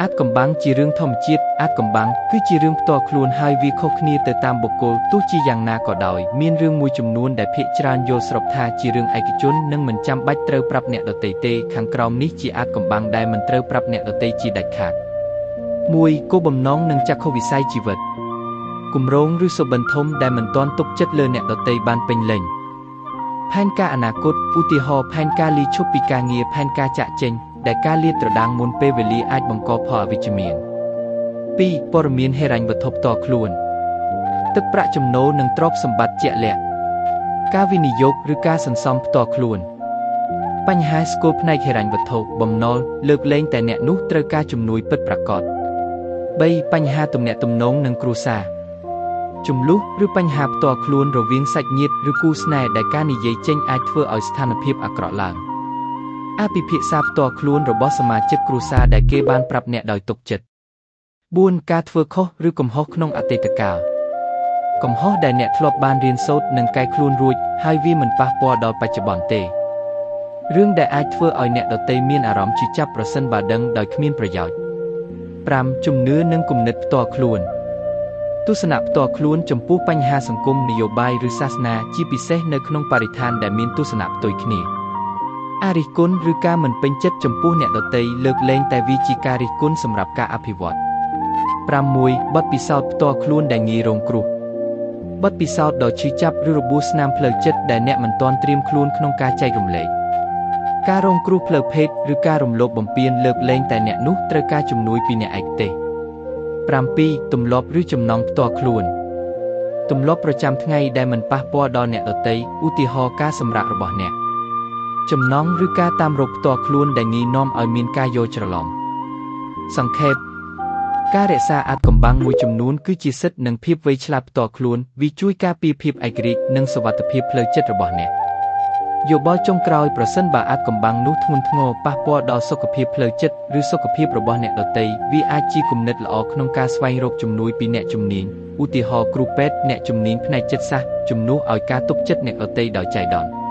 អាចកំបាំងជារឿងធម្មជាតិអាចកំបាំងគឺជារឿងផ្ទាល់ខ្លួនហើយវាខុសគ្នាទៅតាមបុគ្គលទោះជាយ៉ាងណាក៏ដោយមានរឿងមួយចំនួនដែលភាគច្រើនយល់ស្របថាជារឿងឯកជននិងមិនចាំបាច់ត្រូវប្រាប់អ្នកដទៃទេខាងក្រោមនេះជាអាចកំបាំងដែលមិនត្រូវប្រាប់អ្នកដទៃជាដាច់ខាត 1. គោលបំណងនិងចក្ខុវិស័យជីវិតគម្រោងឬសុបិនធំដែលមិនទាន់ទុកចិត្តលើអ្នកដទៃបានពេញលេញផែនការអនាគតឧទាហរណ៍ផែនការលាឈប់ពីការងារផែនការចាក់ចេញដែលការលាតត្រដាងមុនពេលវេលាអាចបង្កផលអវិជ្ជមាន 2. ព័ត៌មានហិរញ្ញវត្ថុផ្ទាល់ខ្លួនទឹកប្រាក់ចំណូលនិងទ្រព្យសម្បត្តិជាក់លាក់ការវិនិយោគឬការសន្សំផ្ទាល់ខ្លួនបញ្ហាស្គលផ្នែកហិរញ្ញវត្ថុបំណុលលើកលែងតែអ្នកនោះត្រូវការជំនួយពិតប្រាកដ 3. បញ្ហាទំនាក់ទំនងនិងគ្រួសារជម្លោះឬបញ្ហាផ្ទាល់ខ្លួនរវាងសាច់ញាតិឬគូស្នេហ៍ដែលការនិយាយចេញអាចធ្វើឲ្យស្ថានភាពអាក្រក់ឡើងអភិភិក្សាផ្ទាល់ខ្លួនរបស់សមាជិកគ្រួសារដែលគេបានប្រាប់អ្នកដោយទុកចិត្ត 4. ការធ្វើខុសឬកំហុសក្នុងអតីតកាលកំហុសដែលអ្នកធ្លាប់បានរៀនសូត្រនិងកែខ្លួនរួចហើយវាមិនប៉ះពាល់ដល់បច្ចុប្បន្នទេរឿងដែលអាចធ្វើឲ្យអ្នកដទៃមានអារម្មណ៍ឈឺចាប់ប្រសិនបើដឹងដោយគ្មានប្រយោជន៍ 5. ជំនឿនិងគំនិតផ្ទាល់ខ្លួនទស្សនៈផ្ទាល់ខ្លួនចំពោះបញ្ហាសង្គមនយោបាយឬសាសនាជាពិសេសនៅក្នុងបរិស្ថានដែលមានទស្សនៈផ្ទុយគ្នាអរិះគន់ឬការមិនពេញចិត្តចំពោះអ្នកដទៃលើកលែងតែវាជាការរិះគន់សម្រាប់ការអភិវឌ្ឍ 6. បទពិសោធន៍ផ្ទាល់ខ្លួនដែលងាយរងគ្រោះបទពិសោធន៍ដ៏ឈឺចាប់ឬរបួសស្នាមផ្លូវចិត្តដែលអ្នកមិនទាន់ត្រៀមខ្លួនក្នុងការចែករំលែកការរងគ្រោះផ្លូវភេទឬការរំលោភបំពានលើកលែងតែអ្នកនោះត្រូវការជំនួយពីអ្នកឯកទេស 7. ទម្លាប់ឬចំណង់ផ្ទាល់ខ្លួនទម្លាប់ប្រចាំថ្ងៃដែលមិនប៉ះពាល់ដល់អ្នកដទៃឧទាហរណ៍ការសម្រាករបស់អ្នកចំណង់ឬការតាមរកផ្ទាល់ខ្លួនដែលងាយនាំឲ្យមានការយល់ច្រឡំសង្ខេបការរក្សាអាថ៌កំបាំងមួយចំនួនគឺជាសិទ្ធិនិងភាពវៃឆ្លាតផ្ទាល់ខ្លួនវាជួយការពារភាពឯករាជ្យនិងសុវត្ថិភាពផ្លូវចិត្តរបស់អ្នកយោបល់ចុងក្រោយប្រសិនបើអាថ៌កំបាំងនោះធ្ងន់ធ្ងរប៉ះពាល់ដល់សុខភាពផ្លូវចិត្តឬសុខភាពរបស់អ្នកដទៃវាអាចជាគំនិតល្អក្នុងការស្វែងរកជំនួយពីអ្នកជំនាញឧទាហរណ៍គ្រូពេទ្យអ្នកជំនាញផ្នែកចិត្តសាស្ត្រជំនួសឲ្យការទុកចិត្តអ្នកដទៃដោយចៃដន្យ